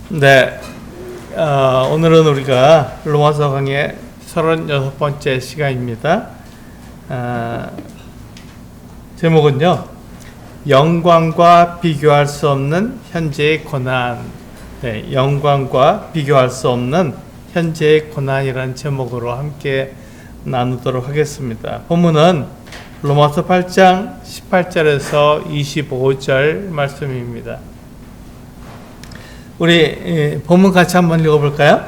네, 오늘은 우리가 로마서 강의 36번째 시간입니다. 제목은요, 영광과 비교할 수 없는 현재의 고난. 네, 영광과 비교할 수 없는 현재의 고난이라는 제목으로 함께 나누도록 하겠습니다. 본문은 로마서 8장 18절에서 25절 말씀입니다. 우리 본문 같이 한번 읽어볼까요?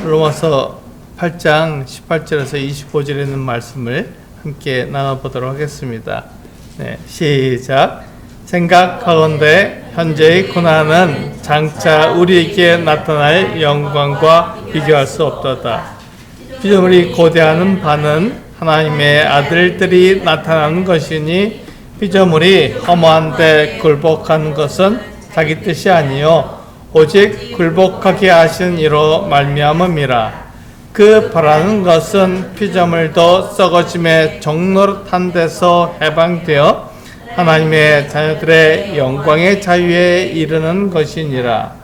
로마서 8장 18절에서 25절에 있는 말씀을 함께 나눠보도록 하겠습니다. 네, 시작. 생각하건대 현재의 고난은 장차 우리에게 나타날 영광과 비교할 수 없도다. 피조물이 고대하는 바는 하나님의 아들들이 나타나는 것이니 피조물이 허무한데 굴복하는 것은 자기 뜻이 아니요 오직 굴복하게 하신 이로 말미암음이라. 그 바라는 것은 피조물도 썩어짐의 종노릇한 데서 해방되어 하나님의 자녀들의 영광의 자유에 이르는 것이니라.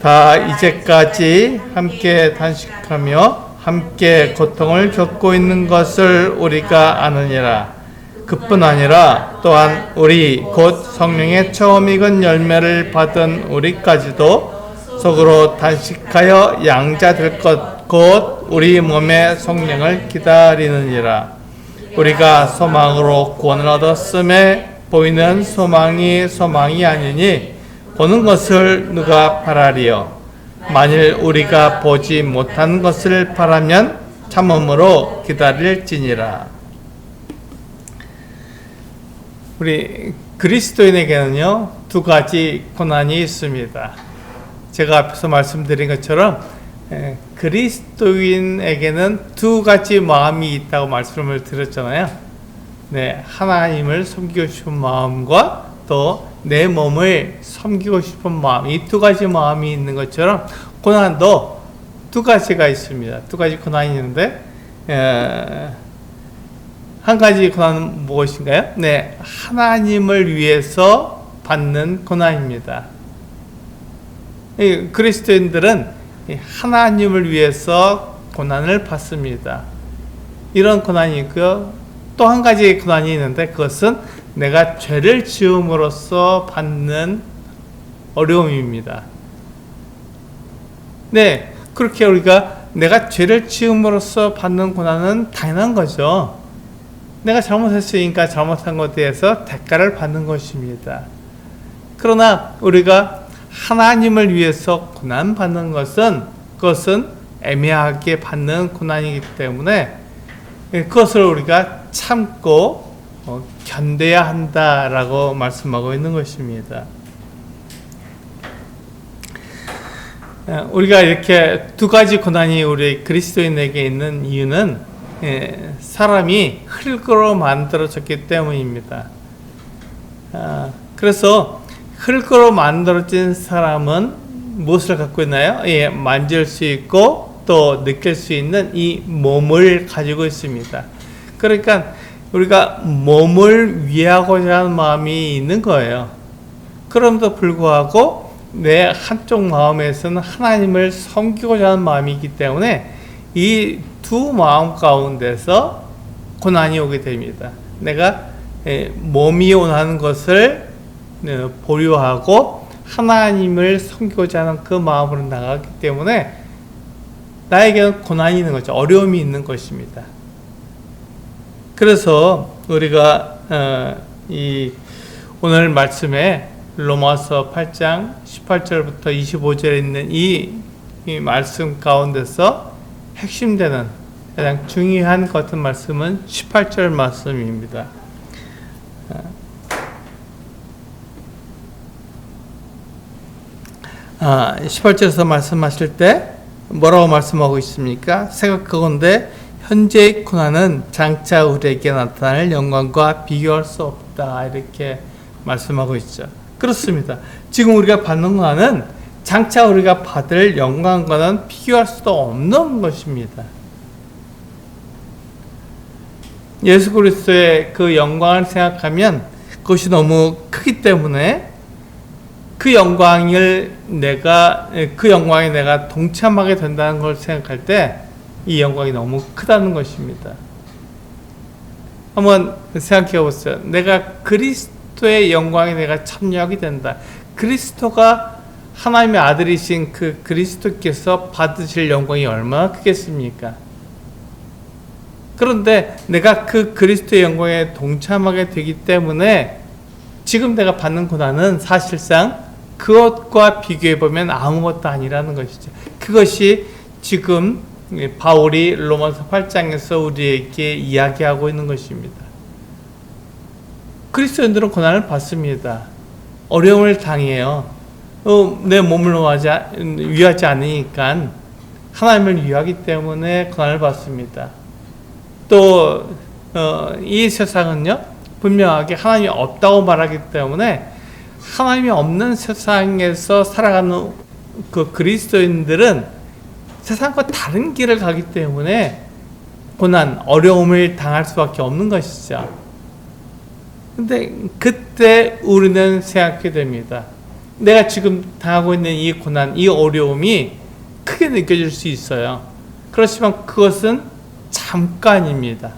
다 이제까지 함께 단식하며 함께 고통을 겪고 있는 것을 우리가 아느니라. 그뿐 아니라 또한 우리 곧 성령의 처음 익은 열매를 받은 우리까지도 속으로 단식하여 양자될 것 곧 우리 몸의 성령을 기다리느니라. 우리가 소망으로 구원을 얻었음에 보이는 소망이 아니니 보는 것을 누가 바라리요. 만일 우리가 보지 못한 것을 바라면 참음으로 기다릴지니라. 우리 그리스도인에게는요, 두 가지 고난이 있습니다. 제가 앞에서 말씀드린 것처럼 그리스도인에게는 두 가지 마음이 있다고 말씀을 드렸잖아요. 네, 하나님을 섬기고 싶은 마음과 또 내 몸을 섬기고 싶은 마음, 이 두 가지 마음이 있는 것처럼 고난도 두 가지가 있습니다. 두 가지 고난이 있는데 한 가지 고난은 무엇인가요? 네, 하나님을 위해서 받는 고난입니다. 그리스도인들은 하나님을 위해서 고난을 받습니다. 이런 고난이 있고요. 또 한 가지 고난이 있는데 그것은 내가 죄를 지음으로써 받는 어려움입니다. 네, 그렇게 우리가 내가 죄를 지음으로써 받는 고난은 당연한 거죠. 내가 잘못했으니까 잘못한 것에 대해서 대가를 받는 것입니다. 그러나 우리가 하나님을 위해서 고난받는 그것은 애매하게 받는 고난이기 때문에 그것을 우리가 참고 견뎌야 한다라고 말씀하고 있는 것입니다. 우리가 이렇게 두 가지 고난이 우리 그리스도인에게 있는 이유는 사람이 흙으로 만들어졌기 때문입니다. 그래서 흙으로 만들어진 사람은 무엇을 갖고 있나요? 만질 수 있고 또 느낄 수 있는 이 몸을 가지고 있습니다. 그러니까 우리가 몸을 위하고자 하는 마음이 있는 거예요. 그럼에도 불구하고 내 한쪽 마음에서는 하나님을 섬기고자 하는 마음이 있기 때문에 이 두 마음 가운데서 고난이 오게 됩니다. 내가 몸이 원하는 것을 보류하고 하나님을 섬기고자 하는 그 마음으로 나가기 때문에 나에게는 고난이 있는 거죠. 어려움이 있는 것입니다. 그래서 우리가 오늘 말씀에 로마서 8장 18절부터 25절에 있는 이 말씀 가운데서 핵심되는 가장 중요한 것 같은 말씀은 18절 말씀입니다. 18절에서 말씀하실 때 뭐라고 말씀하고 있습니까? 생각하건대 현재의 고난은 장차 우리에게 나타날 영광과 비교할 수 없다, 이렇게 말씀하고 있죠. 그렇습니다. 지금 우리가 받는 고난은 장차 우리가 받을 영광과는 비교할 수도 없는 것입니다. 예수 그리스도의 그 영광을 생각하면 그것이 너무 크기 때문에 그 영광에 내가 동참하게 된다는 걸 생각할 때 이 영광이 너무 크다는 것입니다. 한번 생각해 보세요. 내가 그리스도의 영광에 내가 참여하게 된다. 그리스도가 하나님의 아들이신 그 그리스도께서 받으실 영광이 얼마나 크겠습니까? 그런데 내가 그 그리스도의 영광에 동참하게 되기 때문에 지금 내가 받는 고난은 사실상 그것과 비교해보면 아무것도 아니라는 것이죠. 그것이 지금 바울이 로마서 8장에서 우리에게 이야기하고 있는 것입니다. 그리스도인들은 고난을 받습니다. 어려움을 당해요. 내 몸을 위하지 않으니까 하나님을 위하기 때문에 고난을 받습니다. 또 이 세상은요, 분명하게 하나님이 없다고 말하기 때문에 하나님이 없는 세상에서 살아가는 그 그리스도인들은 세상과 다른 길을 가기 때문에 고난, 어려움을 당할 수밖에 없는 것이죠. 근데 그때 우리는 생각하게 됩니다. 내가 지금 당하고 있는 이 고난, 이 어려움이 크게 느껴질 수 있어요. 그렇지만 그것은 잠깐입니다.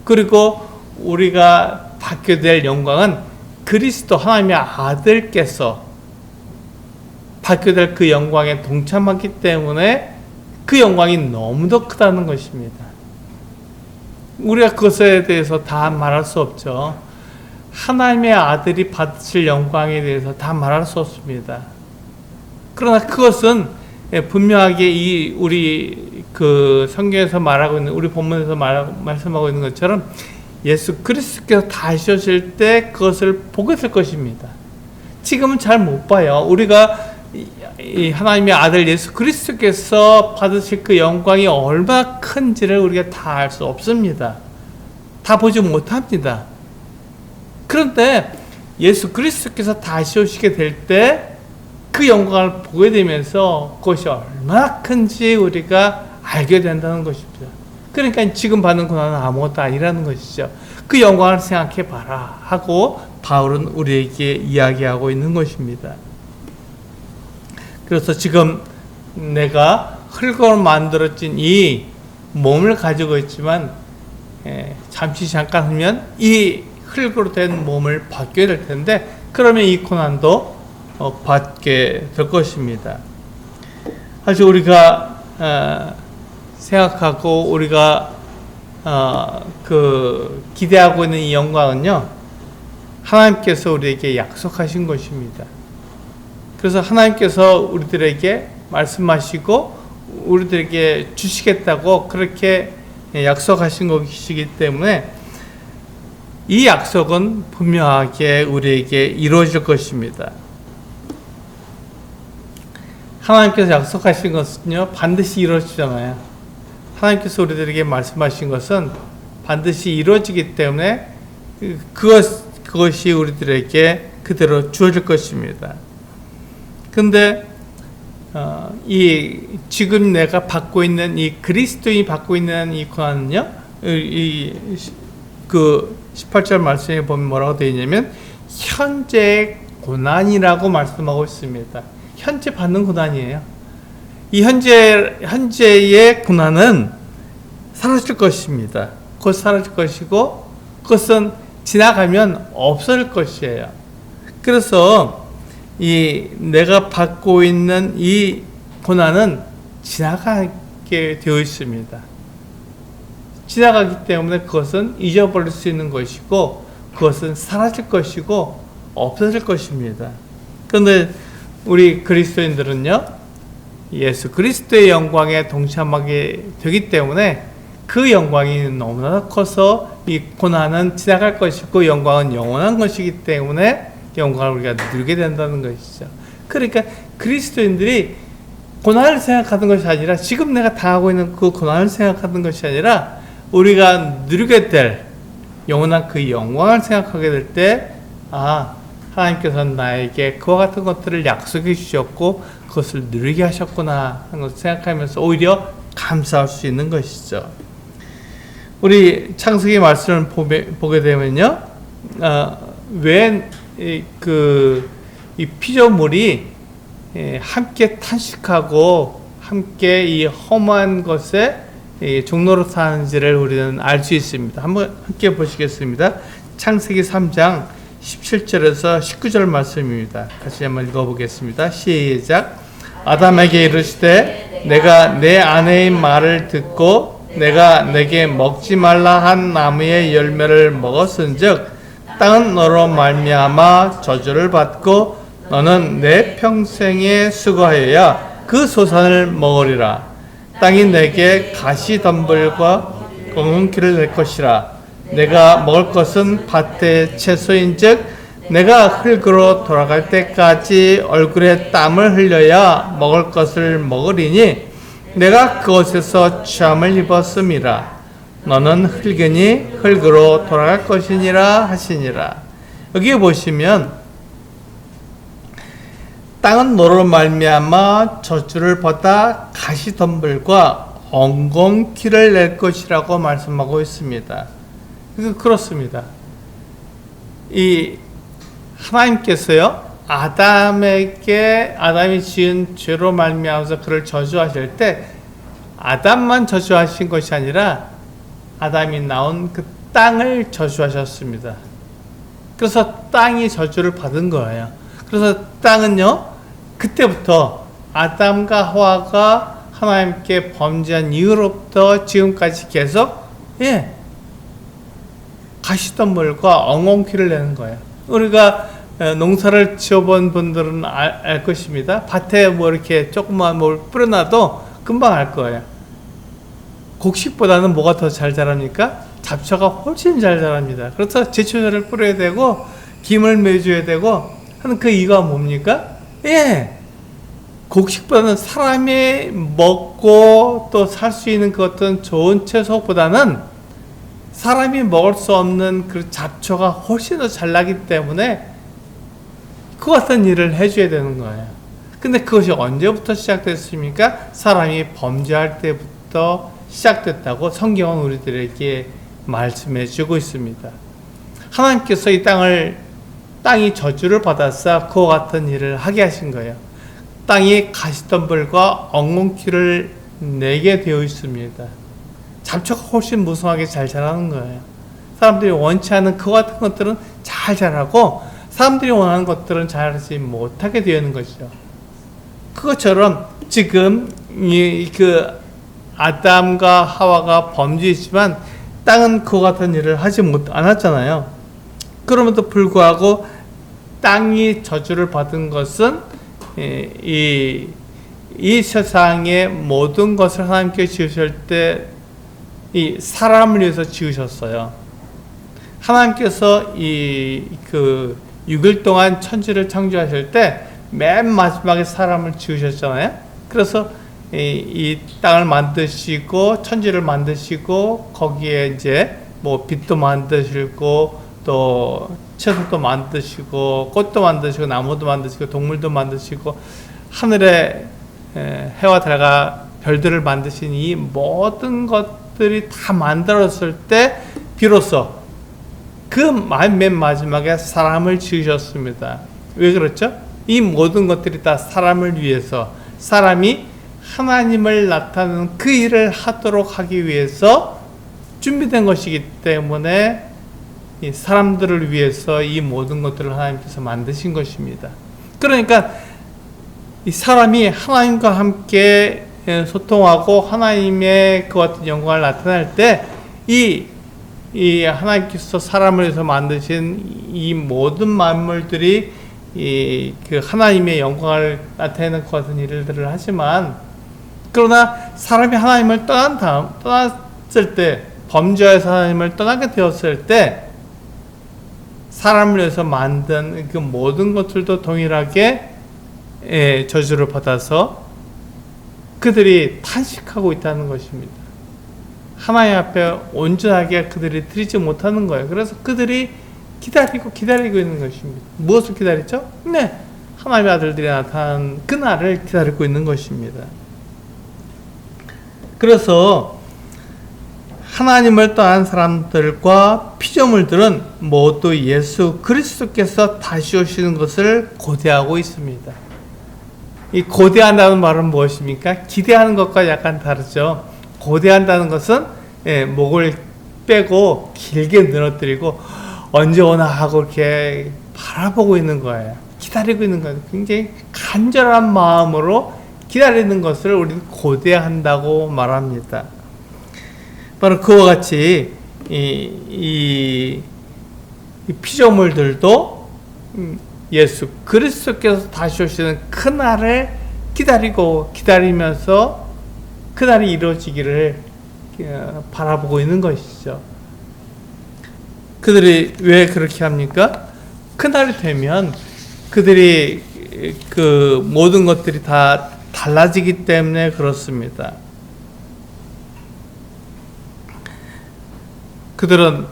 그리고 우리가 받게 될 영광은 그리스도 하나님의 아들께서 받게 될 그 영광에 동참하기 때문에 그 영광이 너무도 크다는 것입니다. 우리가 그것에 대해서 다 말할 수 없죠. 하나님의 아들이 받으실 영광에 대해서 다 말할 수 없습니다. 그러나 그것은 분명하게 우리 그 성경에서 말하고 있는, 우리 본문에서 말씀하고 있는 것처럼 예수 그리스도께서 다시 오실 때 그것을 보게 될 것입니다. 지금은 잘 못 봐요. 우리가 이 하나님의 아들 예수 그리스도께서 받으실 그 영광이 얼마나 큰지를 우리가 다 알 수 없습니다. 다 보지 못합니다. 그런데 예수 그리스도께서 다시 오시게 될 때 그 영광을 보게 되면서 그것이 얼마나 큰지 우리가 알게 된다는 것입니다. 그러니까 지금 받는 고난은 아무것도 아니라는 것이죠. 그 영광을 생각해 봐라 하고 바울은 우리에게 이야기하고 있는 것입니다. 그래서 지금 내가 흙으로 만들어진 이 몸을 가지고 있지만 잠깐 하면 이 흙으로 된 몸을 받게 될 텐데, 그러면 이 고난도 받게 될 것입니다. 사실 우리가 생각하고 우리가 기대하고 있는 이 영광은요, 하나님께서 우리에게 약속하신 것입니다. 그래서 하나님께서 우리들에게 말씀하시고 우리들에게 주시겠다고 그렇게 약속하신 것이기 때문에 이 약속은 분명하게 우리에게 이루어질 것입니다. 하나님께서 약속하신 것은요, 반드시 이루어지잖아요. 하나님께서 우리들에게 말씀하신 것은 반드시 이루어지기 때문에 그것이 우리들에게 그대로 주어질 것입니다. 근데 지금 내가 받고 있는 이 그리스도인이 받고 있는 이 고난은요, 그 18절 말씀에 보면 뭐라고 되어 있냐면 현재의 고난이라고 말씀하고 있습니다. 현재 받는 고난이에요. 이 현재의 고난은 사라질 것입니다. 곧 사라질 것이고 그것은 지나가면 없어질 것이에요. 그래서 내가 받고 있는 이 고난은 지나가게 되어 있습니다. 지나가기 때문에 그것은 잊어버릴 수 있는 것이고 그것은 사라질 것이고 없어질 것입니다. 그런데 우리 그리스도인들은요, 예수 그리스도의 영광에 동참하게 되기 때문에 그 영광이 너무나 커서 이 고난은 지나갈 것이고 영광은 영원한 것이기 때문에 영광을 우리가 누리게 된다는 것이죠. 그러니까 그리스도인들이 고난을 생각하는 것이 아니라, 지금 내가 당하고 있는 그 고난을 생각하는 것이 아니라 우리가 누리게 될 영원한 그 영광을 생각하게 될 때, 하나님께서는 나에게 그와 같은 것들을 약속해 주셨고 그것을 누리게 하셨구나 하는 것을 생각하면서 오히려 감사할 수 있는 것이죠. 우리 창세기 말씀을 보게 되면요, 왜 이 피조물이 함께 탄식하고 함께 이 험한 것에 종로로 사는지를 우리는 알 수 있습니다. 한번 함께 보시겠습니다. 창세기 3장 17절에서 19절 말씀입니다. 같이 한번 읽어보겠습니다. 시작. 아담에게 이르시되 내가 내 아내의 말을 듣고 내가 내게 먹지 말라 한 나무의 열매를 먹었은즉 땅은 너로 말미암아 저주를 받고 너는 내 평생에 수고하여야 그 소산을 먹으리라. 땅이 내게 가시덤불과 엉겅퀴를 낼 것이라. 내가 먹을 것은 밭의 채소인즉 내가 흙으로 돌아갈 때까지 얼굴에 땀을 흘려야 먹을 것을 먹으리니 내가 그곳에서 취함을 입었음이라. 너는 흙이니 흙으로 돌아갈 것이니라 하시니라. 여기 보시면 땅은 너로 말미암아 저주를 받아 가시덤불과 엉겅퀴를 낼 것이라고 말씀하고 있습니다. 그렇습니다. 이 하나님께서요, 아담이 지은 죄로 말미암아서 그를 저주하실 때 아담만 저주하신 것이 아니라 아담이 나온 그 땅을 저주하셨습니다. 그래서 땅이 저주를 받은 거예요. 그래서 땅은요, 그때부터 아담과 하와가 하나님께 범죄한 이후로부터 지금까지 계속 가시덤불과 엉겅퀴를 내는 거예요. 우리가 농사를 지어본 분들은 알 것입니다. 밭에 뭐 이렇게 조그만 뭘 뿌려놔도 금방 알 거예요. 곡식보다는 뭐가 더 잘 자랍니까? 잡초가 훨씬 잘 자랍니다. 그래서 제초제를 뿌려야 되고 김을 매줘야 되고 하는 그 이유가 뭡니까? 곡식보다는 사람이 먹고 또 살 수 있는 그 어떤 좋은 채소보다는 사람이 먹을 수 없는 그 잡초가 훨씬 더 잘 나기 때문에 그 같은 일을 해줘야 되는 거예요. 근데 그것이 언제부터 시작됐습니까? 사람이 범죄할 때부터 시작됐다고 성경은 우리들에게 말씀해 주고 있습니다. 하나님께서 이 땅이 저주를 받아서 그와 같은 일을 하게 하신 거예요. 땅이 가시덤불과 엉겅퀴를 내게 되어 있습니다. 잡초가 훨씬 무성하게 잘 자라는 거예요. 사람들이 원치 않은 그와 같은 것들은 잘 자라고 사람들이 원하는 것들은 자라지 못하게 되어 있는 것이죠. 그것처럼 지금 그 아담과 하와가 범죄했지만 땅은 그와 같은 일을 하지 않았잖아요. 그럼에도 불구하고 땅이 저주를 받은 것은 이 세상의 모든 것을 하나님께 지으실 때 이 사람을 위해서 지으셨어요. 하나님께서 그 6일 동안 천지를 창조하실 때 맨 마지막에 사람을 지으셨잖아요. 그래서 이 땅을 만드시고 천지를 만드시고 거기에 이제 뭐 빛도 만드시고 또 채소도 만드시고 꽃도 만드시고 나무도 만드시고 동물도 만드시고 하늘에 해와 달과 별들을 만드신 이 모든 것들이 다 만들었을 때 비로소 그 맨 마지막에 사람을 지으셨습니다. 왜 그렇죠? 이 모든 것들이 다 사람을 위해서 사람이 하나님을 나타내는 그 일을 하도록 하기 위해서 준비된 것이기 때문에 이 사람들을 위해서 이 모든 것들을 하나님께서 만드신 것입니다. 그러니까 이 사람이 하나님과 함께 소통하고 하나님의 그 같은 영광을 나타낼 때 이 하나님께서 사람을 위해서 만드신 이 모든 만물들이 그 하나님의 영광을 나타내는 것 같은 일들을 하지만 그러나 사람이 하나님을 떠났을 때 범죄에서 하나님을 떠나게 되었을 때 사람을 위해서 만든 그 모든 것들도 동일하게 저주를 받아서 그들이 탄식하고 있다는 것입니다. 하나님 앞에 온전하게 그들이 드리지 못하는 거예요. 그래서 그들이 기다리고 있는 것입니다. 무엇을 기다리죠? 하나님의 아들들이 나타난 그날을 기다리고 있는 것입니다. 그래서 하나님을 떠난 사람들과 피조물들은 모두 예수 그리스도께서 다시 오시는 것을 고대하고 있습니다. 이 고대한다는 말은 무엇입니까? 기대하는 것과 약간 다르죠. 고대한다는 것은 목을 빼고 길게 늘어뜨리고 언제 오나 하고 이렇게 바라보고 있는 거예요. 기다리고 있는 거예요. 굉장히 간절한 마음으로 기다리는 것을 우리는 고대한다고 말합니다. 바로 그와 같이 이 피조물들도 예수 그리스도께서 다시 오시는 그날을 기다리면서 그날이 이루어지기를 바라보고 있는 것이죠. 그들이 왜 그렇게 합니까? 그날이 되면 그들이 그 모든 것들이 다 달라지기 때문에 그렇습니다. 그들은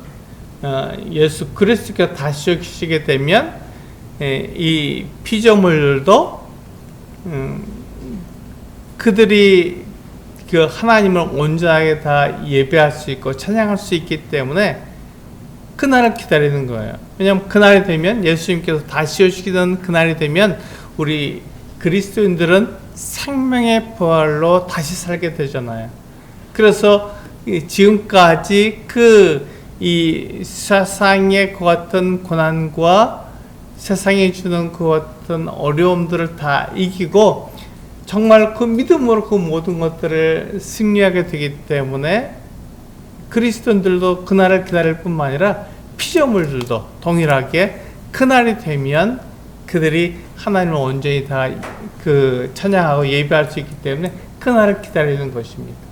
예수 그리스도께서 다시 오시게 되면 이 피조물들도 그들이 그 하나님을 온전하게 다 예배할 수 있고 찬양할 수 있기 때문에 그날을 기다리는 거예요. 왜냐하면 그날이 되면 예수님께서 다시 오시던 그날이 되면 우리 그리스도인들은 생명의 부활로 다시 살게 되잖아요. 그래서 지금까지 이 세상의 그 같은 고난과 세상이 주는 그 같은 어려움들을 다 이기고 정말 그 믿음으로 그 모든 것들을 승리하게 되기 때문에 그리스도인들도 그날을 기다릴 뿐만 아니라 피조물들도 동일하게 그날이 되면 그들이 하나님을 온전히 다 그 찬양하고 예배할 수 있기 때문에 그날을 기다리는 것입니다.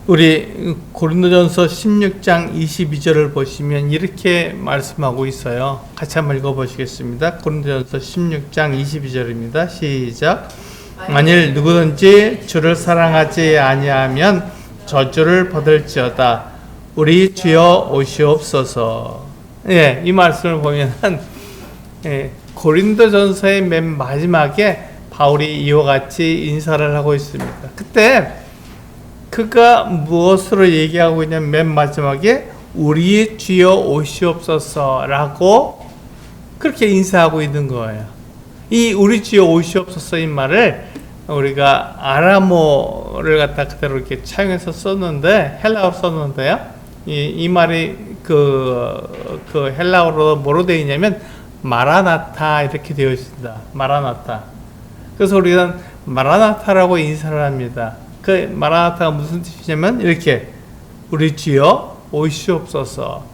우리 고린도전서 16장 22절을 보시면 이렇게 말씀하고 있어요. 같이 한번 읽어보시겠습니다. 고린도전서 16장 22절입니다. 시작. 만일 누구든지 주를 사랑하지 아니하면 저주를 받을지어다. 우리 주여 오시옵소서. 예, 이 말씀을 보면은 고린도전서의 맨 마지막에 바울이 이와 같이 인사를 하고 있습니다. 그때 그가 무엇으로 얘기하고 있냐면 맨 마지막에 우리 주여 오시옵소서라고 그렇게 인사하고 있는 거예요. 이 우리 주여 오시옵소서 이 말을 우리가 아람어를 갖다 그대로 이렇게 차용해서 썼는데 헬라어로 썼는데요. 이 말이 그 헬라어로 뭐로 되어 있냐면 마라나타 이렇게 되어 있습니다. 마라나타. 그래서 우리는 마라나타라고 인사를 합니다. 그 마라나타가 무슨 뜻이냐면 이렇게 우리 주여 오시옵소서.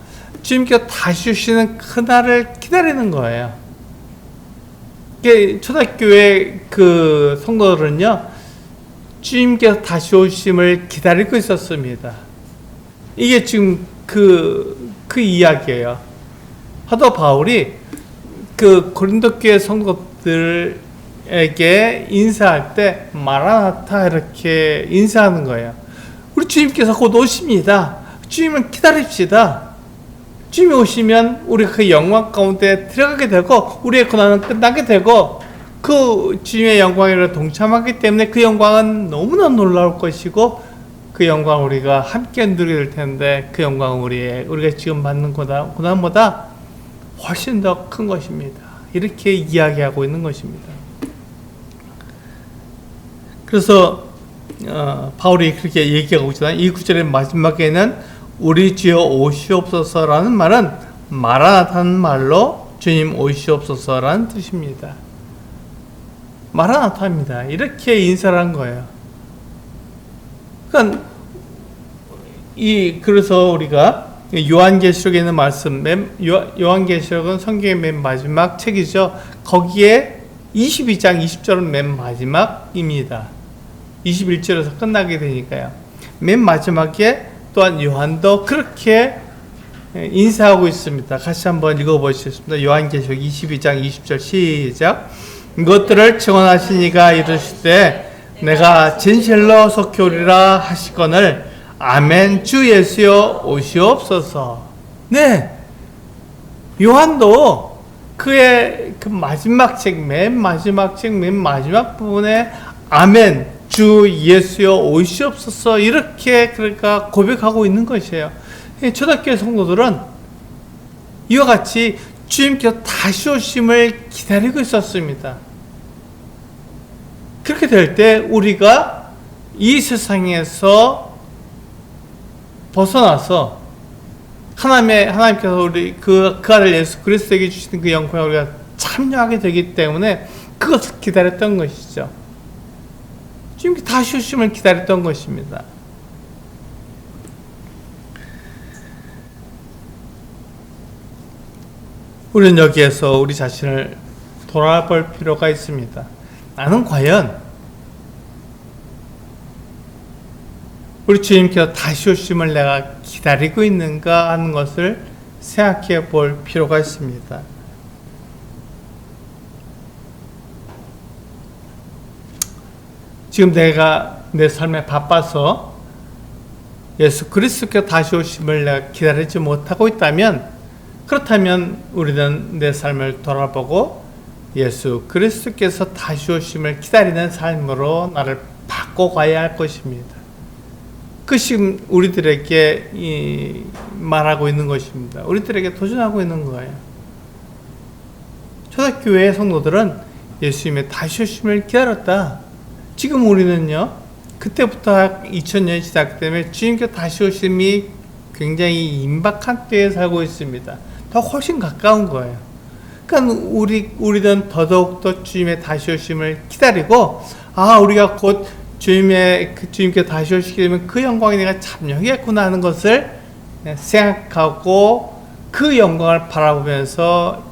주님께서 다시 오시는 그날을 기다리는 거예요. 초대교회 그 성도들은요 주님께서 다시 오심을 기다리고 있었습니다. 이게 지금 그 이야기예요. 사도 바울이 그 고린도 교회 성도들에게 인사할 때 마라나타 이렇게 인사하는 거예요. 우리 주님께서 곧 오십니다. 주님을 기다립시다. 주님이 오시면 우리가 그 영광 가운데 들어가게 되고 우리의 고난은 끝나게 되고 그 주님의 영광에 동참하기 때문에 그 영광은 너무나 놀라울 것이고 그 영광 우리가 함께 누리게 될 텐데 그 영광은 우리가 지금 받는 고난보다 훨씬 더 큰 것입니다. 이렇게 이야기하고 있는 것입니다. 그래서 바울이 그렇게 얘기하고 있잖아요. 이 구절의 마지막에는 우리 주여 오시옵소서라는 말은 마라나타는 말로 주님 오시옵소서라는 뜻입니다. 마라나타입니다. 이렇게 인사를 한 거예요. 그러니까 그래서 우리가 요한계시록에 있는 말씀, 요한계시록은 성경의 맨 마지막 책이죠. 거기에 22장 20절은 맨 마지막입니다. 21절에서 끝나게 되니까요. 맨 마지막에 또한 요한도 그렇게 인사하고 있습니다. 같이 한번 읽어보시겠습니다. 요한계시록 22장 20절 시작. 이것들을 증언하신 이가 이르시되 내가 진실로 속히 오리라 하시거늘 아멘 주 예수여 오시옵소서. 네, 요한도 그의 그 마지막 책, 맨 마지막 부분에 아멘 주 예수여 오시옵소서 이렇게 그러니까 고백하고 있는 것이에요. 초대교회 성도들은 이와 같이 주님께서 다시 오심을 기다리고 있었습니다. 그렇게 될 때 우리가 이 세상에서 벗어나서 하나님께서 우리 그 아들 예수 그리스도에게 주시는 그 영광에 우리가 참여하게 되기 때문에 그것을 기다렸던 것이죠. 지금 다시 오심을 기다렸던 것입니다. 우리는 여기에서 우리 자신을 돌아볼 필요가 있습니다. 나는 과연 우리 주님께서 다시 오심을 내가 기다리고 있는가 하는 것을 생각해 볼 필요가 있습니다. 지금 내가 내 삶에 바빠서 예수 그리스도께서 다시 오심을 내가 기다리지 못하고 있다면, 그렇다면 우리는 내 삶을 돌아보고 예수 그리스도께서 다시 오심을 기다리는 삶으로 나를 바꿔가야 할 것입니다. 그것이 우리들에게 말하고 있는 것입니다. 우리들에게 도전하고 있는 거예요. 초대교회의 성도들은 예수님의 다시 오심을 기다렸다. 지금 우리는요, 그때부터 2000년이 지났기 때문에 주님께서 다시 오심이 굉장히 임박한 때에 살고 있습니다. 더 훨씬 가까운 거예요. 그러니까 우리는 더더욱더 주님의 다시 오심을 기다리고, 우리가 곧 주님께 다시 오시게 되면 그 영광에 내가 참여하겠구나 하는 것을 생각하고 그 영광을 바라보면서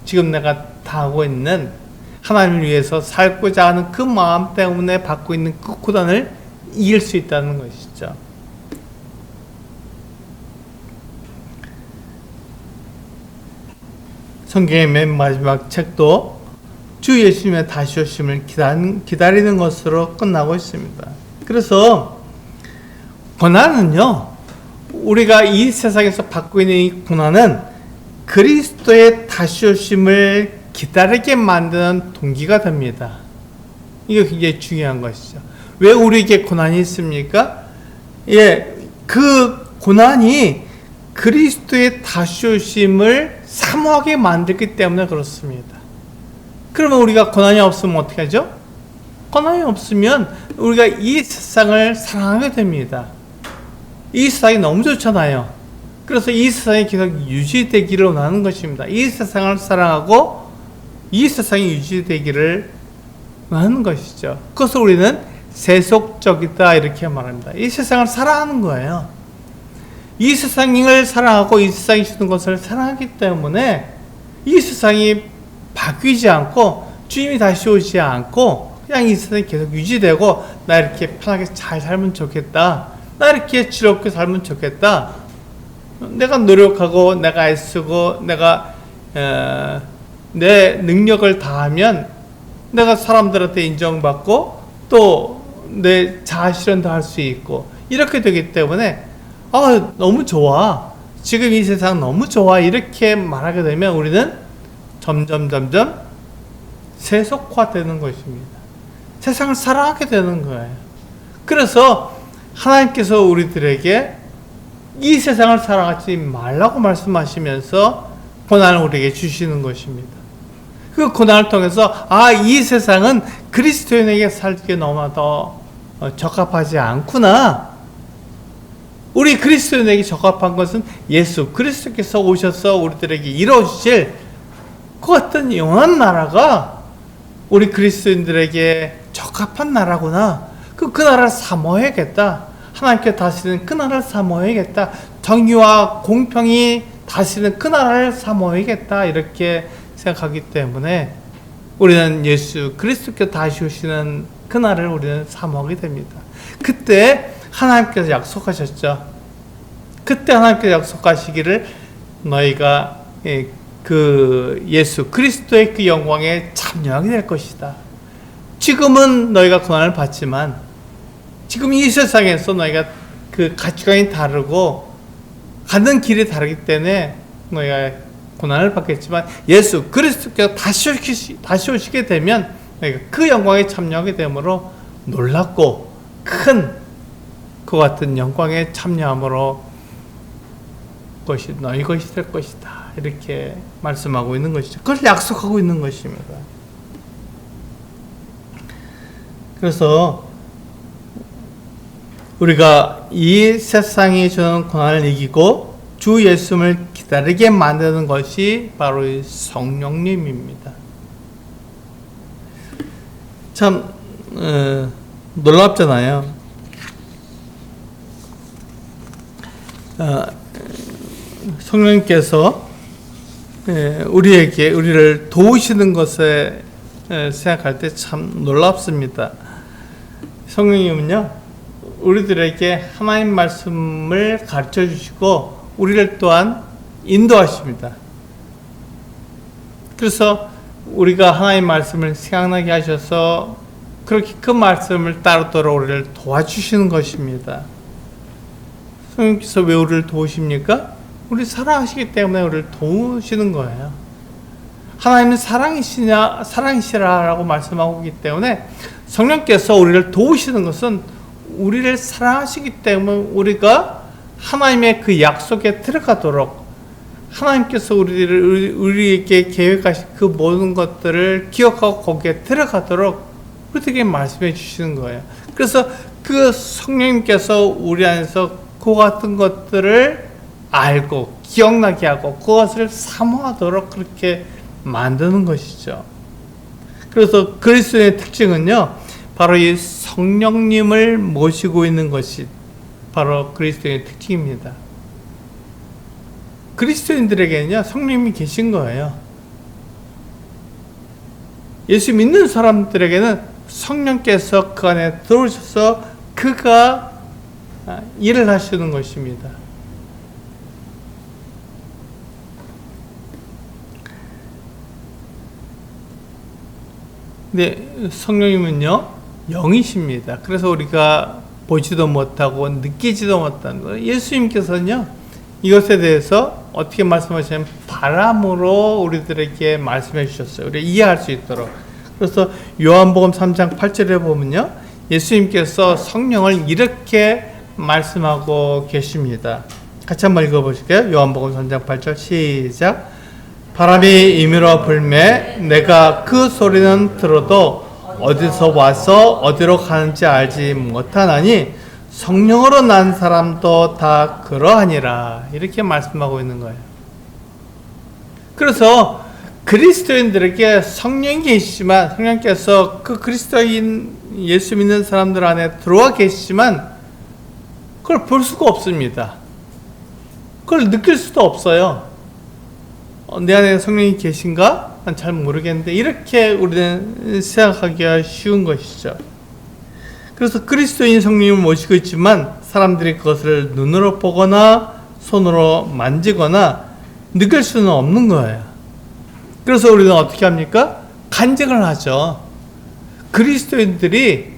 지금 내가 당하고 있는 하나님을 위해서 살고자 하는 그 마음 때문에 받고 있는 그 고난을 이길 수 있다는 것이죠. 성경의 맨 마지막 책도 주 예수님의 다시 오심을 기다리는 것으로 끝나고 있습니다. 그래서 고난은요, 우리가 이 세상에서 받고 있는 이 고난은 그리스도의 다시 오심을 기다리게 만드는 동기가 됩니다. 이게 굉장히 중요한 것이죠. 왜 우리에게 고난이 있습니까? 그 고난이 그리스도의 다시 오심을 사모하게 만들기 때문에 그렇습니다. 그러면 우리가 고난이 없으면 어떻게 하죠? 고난이 없으면 우리가 이 세상을 사랑하게 됩니다. 이 세상이 너무 좋잖아요. 그래서 이 세상이 계속 유지되기를 원하는 것입니다. 이 세상을 사랑하고 이 세상이 유지되기를 원하는 것이죠. 그것을 우리는 세속적이다 이렇게 말합니다. 이 세상을 사랑하는 거예요. 이 세상을 사랑하고 이 세상이 주는 것을 사랑하기 때문에 이 세상이 바뀌지 않고 주님이 다시 오지 않고 그냥 이 세상이 계속 유지되고, 나 이렇게 편하게 잘 살면 좋겠다, 나 이렇게 즐겁게 살면 좋겠다, 내가 노력하고 내가 애쓰고 내가 내 능력을 다하면 내가 사람들한테 인정받고 또 내 자아실현도 할 수 있고 이렇게 되기 때문에 너무 좋아, 지금 이 세상 너무 좋아 이렇게 말하게 되면 우리는 점점 세속화되는 것입니다. 세상을 사랑하게 되는 거예요. 그래서 하나님께서 우리들에게 이 세상을 사랑하지 말라고 말씀하시면서 고난을 우리에게 주시는 것입니다. 그 고난을 통해서 이 세상은 그리스도인에게 살기에 너무나 더 적합하지 않구나. 우리 그리스도인에게 적합한 것은 예수 그리스도께서 오셔서 우리들에게 이루어주실 그 어떤 영원한 나라가 우리 그리스도인들에게 적합한 나라구나. 그 나라를 사모해야겠다. 하나님께 다스리는 그 나라를 사모해야겠다. 정의와 공평이 다스리는 그 나라를 사모해야겠다. 이렇게 생각하기 때문에 우리는 예수 그리스도께서 다시 오시는 그 날을 우리는 사모하게 됩니다. 그때 하나님께서 약속하셨죠. 그때 하나님께서 약속하시기를 너희가 그 예수 그리스도의 그 영광에 참여하게 될 것이다. 지금은 너희가 고난을 받지만 지금 이 세상에서 너희가 그 가치관이 다르고 가는 길이 다르기 때문에 너희가 고난을 받겠지만 예수 그리스도께서 다시 오시게 되면 너희가 그 영광에 참여하게 되므로 놀랍고 큰 그 같은 영광에 참여함으로 것이 너희 것이 될 것이다. 이렇게 말씀하고 있는 것이죠. 그걸 약속하고 있는 것입니다. 그래서 우리가 이 세상이 주는 고난을 이기고 주 예수님을 기다리게 만드는 것이 바로 이 성령님입니다. 참 놀랍잖아요. 성령님께서 우리를 도우시는 것에 생각할 때 참 놀랍습니다. 성령님은요, 우리들에게 하나님 말씀을 가르쳐 주시고 우리를 또한 인도하십니다. 그래서 우리가 하나님 말씀을 생각나게 하셔서 그렇게 그 말씀을 따르도록 우리를 도와주시는 것입니다. 성령께서 왜 우리를 도우십니까? 우리 사랑하시기 때문에 우리를 도우시는 거예요. 하나님은 사랑이시라라고 말씀하고 있기 때문에 성령께서 우리를 도우시는 것은 우리를 사랑하시기 때문에 우리가 하나님의 그 약속에 들어가도록 하나님께서 우리에게 계획하신 그 모든 것들을 기억하고 거기에 들어가도록 우리에게 말씀해 주시는 거예요. 그래서 그 성령님께서 우리 안에서 그 같은 것들을 알고 기억나게 하고 그것을 사모하도록 그렇게 만드는 것이죠. 그래서 그리스도의 특징은요, 바로 이 성령님을 모시고 있는 것이 바로 그리스도의 특징입니다. 그리스도인들에게는요, 성령님이 계신 거예요. 예수 믿는 사람들에게는 성령께서 그 안에 들어오셔서 그가 일을 하시는 것입니다. 근데 성령님은요, 영이십니다. 그래서 우리가 보지도 못하고 느끼지도 못하는 거예요. 예수님께서는요, 이것에 대해서 어떻게 말씀하시냐면 바람으로 우리들에게 말씀해 주셨어요. 우리가 이해할 수 있도록. 그래서 요한복음 3장 8절에 보면요, 예수님께서 성령을 이렇게 말씀하고 계십니다. 같이 한번 읽어보실게요. 요한복음 3장 8절 시작. 바람이 임으로 불매 내가 그 소리는 들어도 어디서 와서 어디로 가는지 알지 못하나니 성령으로 난 사람도 다 그러하니라. 이렇게 말씀하고 있는 거예요. 그래서 그리스도인들에게 성령이 계시지만 성령께서 그 그리스도인 예수 믿는 사람들 안에 들어와 계시지만 그걸 볼 수가 없습니다. 그걸 느낄 수도 없어요. 내 안에 성령이 계신가? 난 잘 모르겠는데 이렇게 우리는 생각하기가 쉬운 것이죠. 그래서 그리스도인 성령님을 모시고 있지만 사람들이 그것을 눈으로 보거나 손으로 만지거나 느낄 수는 없는 거예요. 그래서 우리는 어떻게 합니까? 간증을 하죠. 그리스도인들이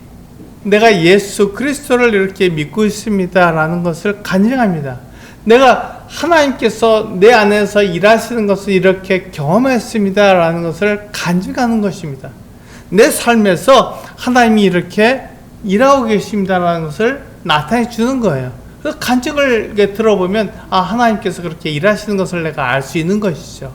내가 예수 그리스도를 이렇게 믿고 있습니다 라는 것을 간증합니다. 내가 하나님께서 내 안에서 일하시는 것을 이렇게 경험했습니다 라는 것을 간증하는 것입니다. 내 삶에서 하나님이 이렇게 일하고 계십니다 라는 것을 나타내 주는 거예요. 그래서 간증을 들어보면 하나님께서 그렇게 일하시는 것을 내가 알 수 있는 것이죠.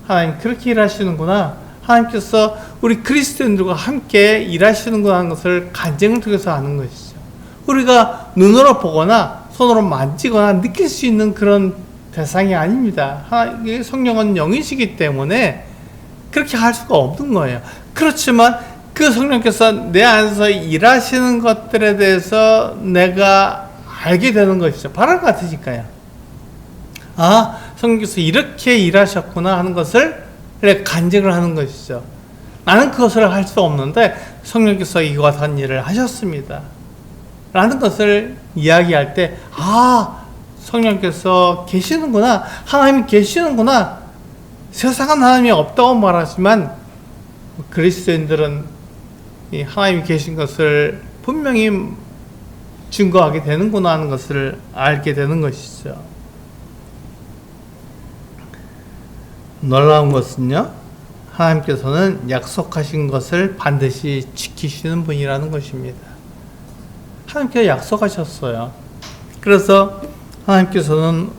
하나님 그렇게 일하시는구나, 하나님께서 우리 그리스도인들과 함께 일하시는구나 하는 것을 간증을 통해서 아는 것이죠. 우리가 눈으로 보거나 손으로 만지거나 느낄 수 있는 그런 대상이 아닙니다. 성령은 영이시기 때문에 그렇게 할 수가 없는 거예요. 그렇지만 그 성령께서 내 안에서 일하시는 것들에 대해서 내가 알게 되는 것이죠. 바람 같으니까요. 성령께서 이렇게 일하셨구나 하는 것을 간증을 하는 것이죠. 나는 그것을 할 수 없는데 성령께서 이와 같은 일을 하셨습니다 라는 것을 이야기할 때 성령께서 계시는구나, 하나님이 계시는구나. 세상은 하나님이 없다고 말하지만 그리스도인들은 이 하나님이 계신 것을 분명히 증거하게 되는구나 하는 것을 알게 되는 것이죠. 놀라운 것은요, 하나님께서는 약속하신 것을 반드시 지키시는 분이라는 것입니다. 하나님께서 약속하셨어요. 그래서 하나님께서는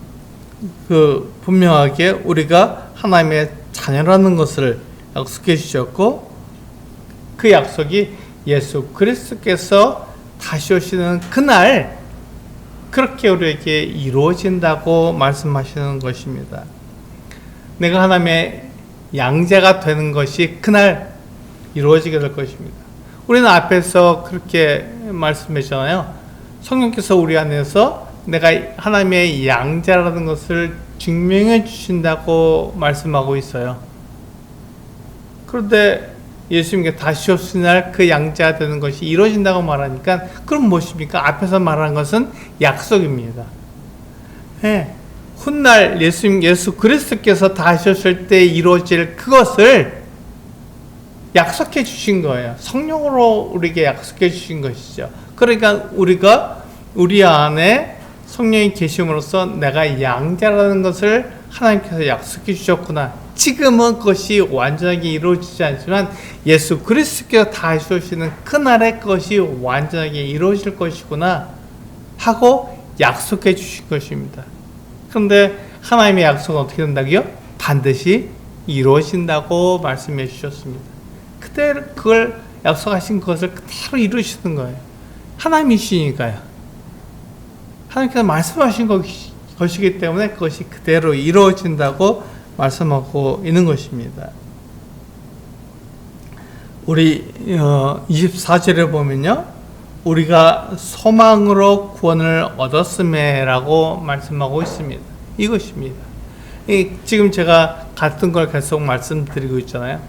분명하게 우리가 하나님의 자녀라는 것을 약속해 주셨고, 그 약속이 예수 그리스도께서 다시 오시는 그날 그렇게 우리에게 이루어진다고 말씀하시는 것입니다. 내가 하나님의 양자가 되는 것이 그날 이루어지게 될 것입니다. 우리는 앞에서 그렇게 말씀하셨잖아요. 성령께서 우리 안에서 내가 하나님의 양자라는 것을 증명해 주신다고 말씀하고 있어요. 그런데 예수님께 다시 오신 날 그 양자가 되는 것이 이루어진다고 말하니까, 그럼 무엇입니까? 앞에서 말한 것은 약속입니다. 네. 훗날 예수 그리스도께서 다시 오실 때 이루어질 그것을 약속해 주신 거예요. 성령으로 우리에게 약속해 주신 것이죠. 그러니까 우리가 우리 안에 성령이 계심으로써 내가 양자라는 것을 하나님께서 약속해 주셨구나. 지금은 그것이 완전하게 이루어지지 않지만 예수 그리스도께서 다시 오시는 그날에 그것이 완전하게 이루어질 것이구나 하고 약속해 주신 것입니다. 그런데 하나님의 약속은 어떻게 된다고요? 반드시 이루어진다고 말씀해 주셨습니다. 그대로 그걸 약속하신 것을 그대로 이루시는 거예요. 하나님이시니까요. 하나님께서 말씀하신 것이기 때문에 그것이 그대로 이루어진다고 말씀하고 있는 것입니다. 우리 24절에 보면요, 우리가 소망으로 구원을 얻었음에라고 말씀하고 있습니다. 이것입니다. 지금 제가 같은 걸 계속 말씀드리고 있잖아요.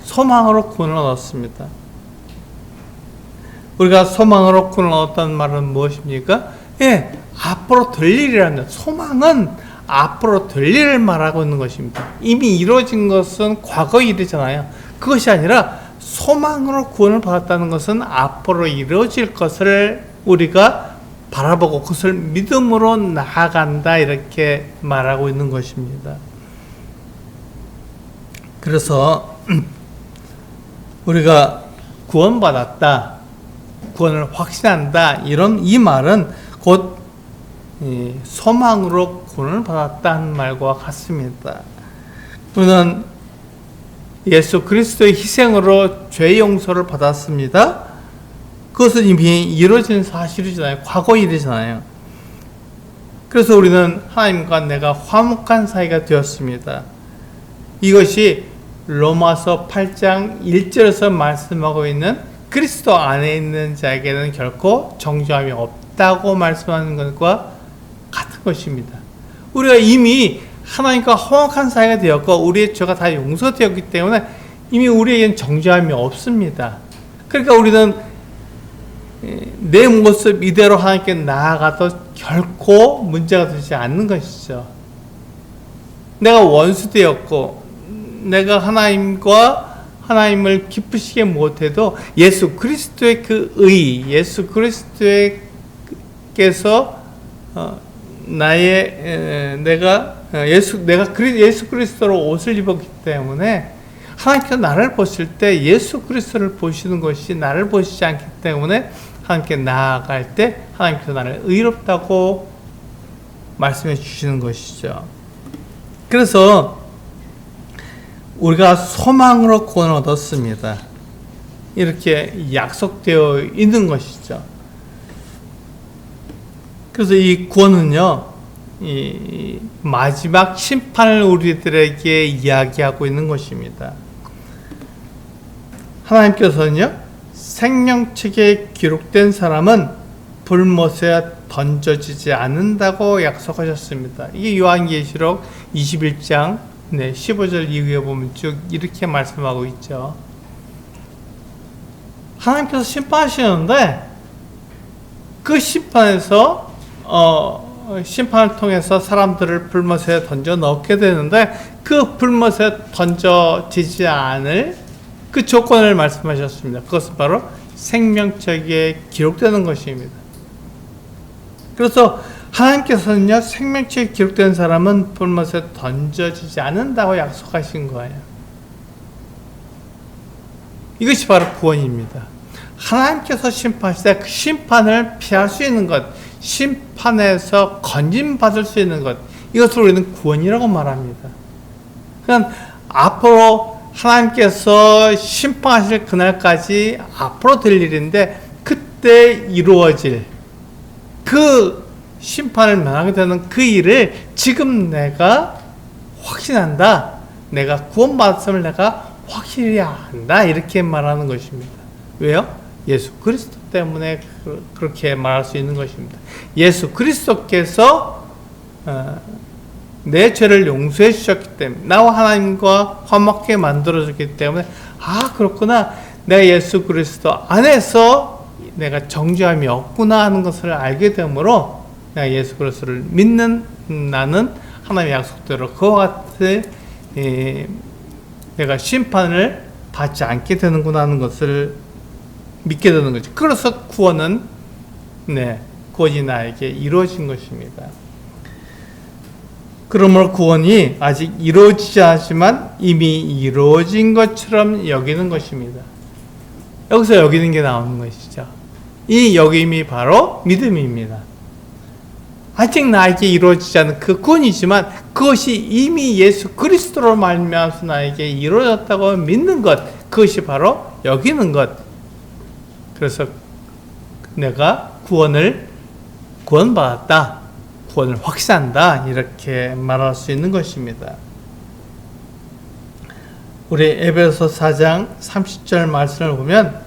소망으로 구원을 얻었습니다. 우리가 소망으로 구원을 얻었다는 말은 무엇입니까? 예, 앞으로 될 일이라는, 소망은 앞으로 될 일을 말하고 있는 것입니다. 이미 이루어진 것은 과거 일이잖아요. 그것이 아니라 소망으로 구원을 받았다는 것은 앞으로 이루어질 것을 우리가 바라보고 그것을 믿음으로 나아간다, 이렇게 말하고 있는 것입니다. 그래서 우리가 구원받았다, 구원을 확신한다, 이 말은 곧 소망으로 구원을 받았다는 말과 같습니다. 우리는 예수 그리스도의 희생으로 죄 용서를 받았습니다. 그것은 이미 이루어진 사실이잖아요. 과거 일이잖아요. 그래서 우리는 하나님과 내가 화목한 사이가 되었습니다. 이것이 로마서 8장 1절에서 말씀하고 있는 그리스도 안에 있는 자에게는 결코 정죄함이 없다고 말씀하는 것과 같은 것입니다. 우리가 이미 하나님과 화목한 사이가 되었고 우리의 죄가 다 용서되었기 때문에 이미 우리에게는 정죄함이 없습니다. 그러니까 우리는 내 모습 이대로 하나님께 나아가도 결코 문제가 되지 않는 것이죠. 내가 원수되었고 내가 하나님을 기쁘시게 못해도 예수 그리스도의 그 의, 예수 그리스도께서 내가 예수 그리스도로 옷을 입었기 때문에 하나님께서 나를 보실 때 예수 그리스도를 보시는 것이 나를 보시지 않기 때문에 하나님께 나아갈 때 하나님께서 나를 의롭다고 말씀해 주시는 것이죠. 그래서 우리가 소망으로 구원을 얻었습니다. 이렇게 약속되어 있는 것이죠. 그래서 이 구원은요, 이 마지막 심판을 우리들에게 이야기하고 있는 것입니다. 하나님께서는요, 생명책에 기록된 사람은 불못에 던져지지 않는다고 약속하셨습니다. 이게 요한계시록 21장 15절 이후에 보면 쭉 이렇게 말씀하고 있죠. 하나님께서 심판하시는데 그 심판에서 심판을 통해서 사람들을 불못에 던져 넣게 되는데 그 불못에 던져지지 않을 그 조건을 말씀하셨습니다. 그것은 바로 생명책에 기록되는 것입니다. 그래서 하나님께서는요, 생명책에 기록된 사람은 불못에 던져지지 않는다고 약속하신 거예요. 이것이 바로 구원입니다. 하나님께서 심판하시되 그 심판을 피할 수 있는 것, 심판에서 건진받을 수 있는 것, 이것을 우리는 구원이라고 말합니다. 그러니까 앞으로 하나님께서 심판하실 그날까지 앞으로 될 일인데, 그때 이루어질 그 심판을 면하게 되는 그 일을 지금 내가 확신한다. 내가 구원받았음을 내가 확실히 안다. 이렇게 말하는 것입니다. 왜요? 예수 그리스도 때문에 그렇게 말할 수 있는 것입니다. 예수 그리스도께서 내 죄를 용서해 주셨기 때문에, 나와 하나님과 화목하게 만들어줬기 때문에, 아, 그렇구나, 내가 예수 그리스도 안에서 내가 정죄함이 없구나 하는 것을 알게 되므로 내가 예수 그리스도를 믿는 나는 하나님의 약속대로 그와 같이 내가 심판을 받지 않게 되는구나 하는 것을 믿게 되는 거죠. 그래서 구원이 나에게 이루어진 것입니다. 그러므로 구원이 아직 이루어지지 않지만 이미 이루어진 것처럼 여기는 것입니다. 여기서 여기는 게 나오는 것이죠. 이 여김이 바로 믿음입니다. 아직 나에게 이루어지지 않은 그 구원이지만 그것이 이미 예수 그리스도로 말미암아서 나에게 이루어졌다고 믿는 것, 그것이 바로 여기는 것. 그래서 내가 구원받았다, 구원을 확신한다, 이렇게 말할 수 있는 것입니다. 우리 에베소 4장 30절 말씀을 보면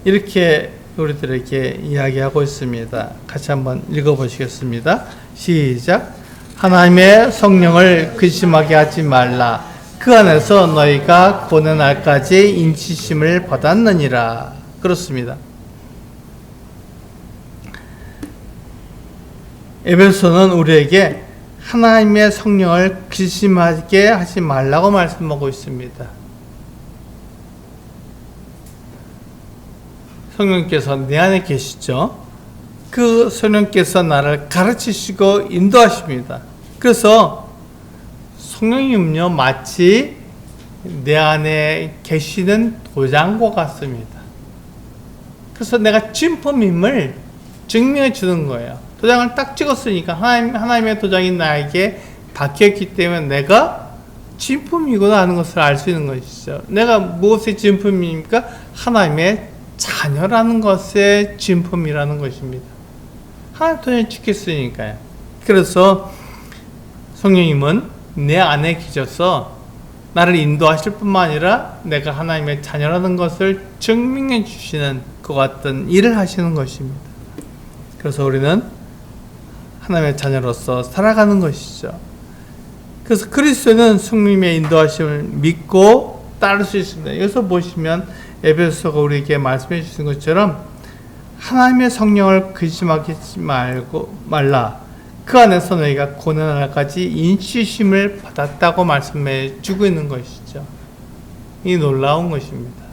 이렇게 우리들에게 이야기하고 있습니다. 같이 한번 읽어보시겠습니다. 시작. 하나님의 성령을 근심하게 하지 말라. 그 안에서 너희가 구원의 날까지 인치심을 받았느니라. 그렇습니다. 에베소는 우리에게 하나님의 성령을 근심하게 하지 말라고 말씀하고 있습니다. 성령께서 내 안에 계시죠. 그 성령께서 나를 가르치시고 인도하십니다. 그래서 성령님은요, 마치 내 안에 계시는 도장과 같습니다. 그래서 내가 진품임을 증명해 주는 거예요. 도장을 딱 찍었으니까 하나님의 도장이 나에게 박혀있기 때문에 내가 진품이구나 하는 것을 알 수 있는 것이죠. 내가 무엇의 진품입니까? 하나님의 자녀라는 것의 진품이라는 것입니다. 하나님 도장이 찍혔으니까요. 그래서 성령님은 내 안에 계셔서 나를 인도하실 뿐만 아니라 내가 하나님의 자녀라는 것을 증명해 주시는 것 같은 일을 하시는 것입니다. 그래서 우리는 하나님의 자녀로서 살아가는 것이죠. 그래서 그리스도는 성령님의 인도하심을 믿고 따를 수 있습니다. 여기서 보시면 에베소서가 우리에게 말씀해 주신 것처럼 하나님의 성령을 근심하지 말라. 그 안에서 너희가 고난의 날까지 인치심을 받았다고 말씀해 주고 있는 것이죠. 이 놀라운 것입니다.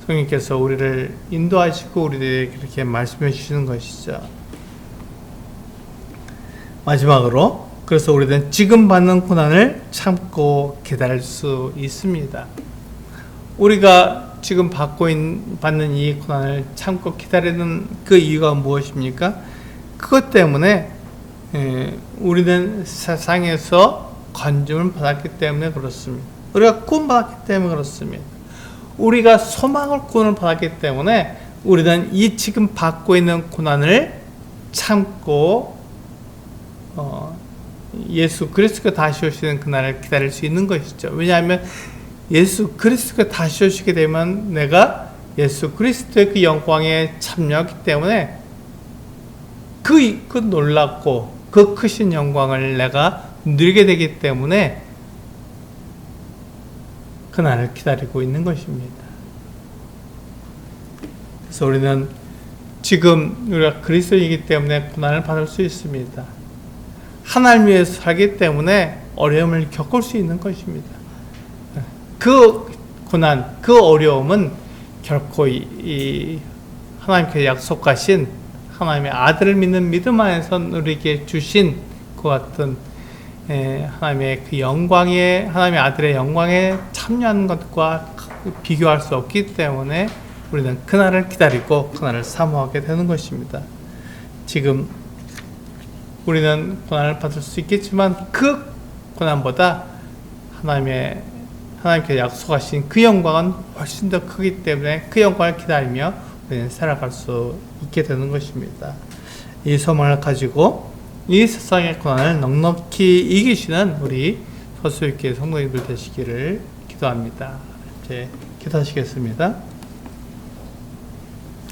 성령께서 우리를 인도하시고 우리에게 그렇게 말씀해 주시는 것이죠. 마지막으로, 그래서 우리는 지금 받는 고난을 참고 기다릴 수 있습니다. 우리가 지금 받는 이 고난을 참고 기다리는 그 이유가 무엇입니까? 그것 때문에 우리는 세상에서 건짐을 받았기 때문에 그렇습니다. 우리가 구원받았기 때문에 그렇습니다. 우리가 소망을 구원을 받았기 때문에 우리는 이 지금 받고 있는 고난을 참고 예수 그리스도가 다시 오시는 그날을 기다릴 수 있는 것이죠. 왜냐하면 예수 그리스도가 다시 오시게 되면 내가 예수 그리스도의 그 영광에 참여하기 때문에 그 놀랍고 그 크신 영광을 내가 누리게 되기 때문에 그날을 기다리고 있는 것입니다. 그래서 우리는 지금 우리가 그리스도이기 때문에 고난을 받을 수 있습니다. 하나님 위해서 살기 때문에 어려움을 겪을 수 있는 것입니다. 그 고난, 그 어려움은 결코 이 하나님께서 약속하신 하나님의 아들을 믿는 믿음 안에서 우리에게 주신 그 같은 하나님의 그 영광에, 하나님의 아들의 영광에 참여하는 것과 비교할 수 없기 때문에 우리는 그날을 기다리고 그날을 사모하게 되는 것입니다. 지금 우리는 고난을 받을 수 있겠지만 그 고난보다 하나님께 약속하신 그 영광은 훨씬 더 크기 때문에 그 영광을 기다리며 우리는 살아갈 수 있게 되는 것입니다. 이 소망을 가지고 이 세상의 고난을 넉넉히 이기시는 우리 서수육교회 성도님들 되시기를 기도합니다. 이제 기도하시겠습니다.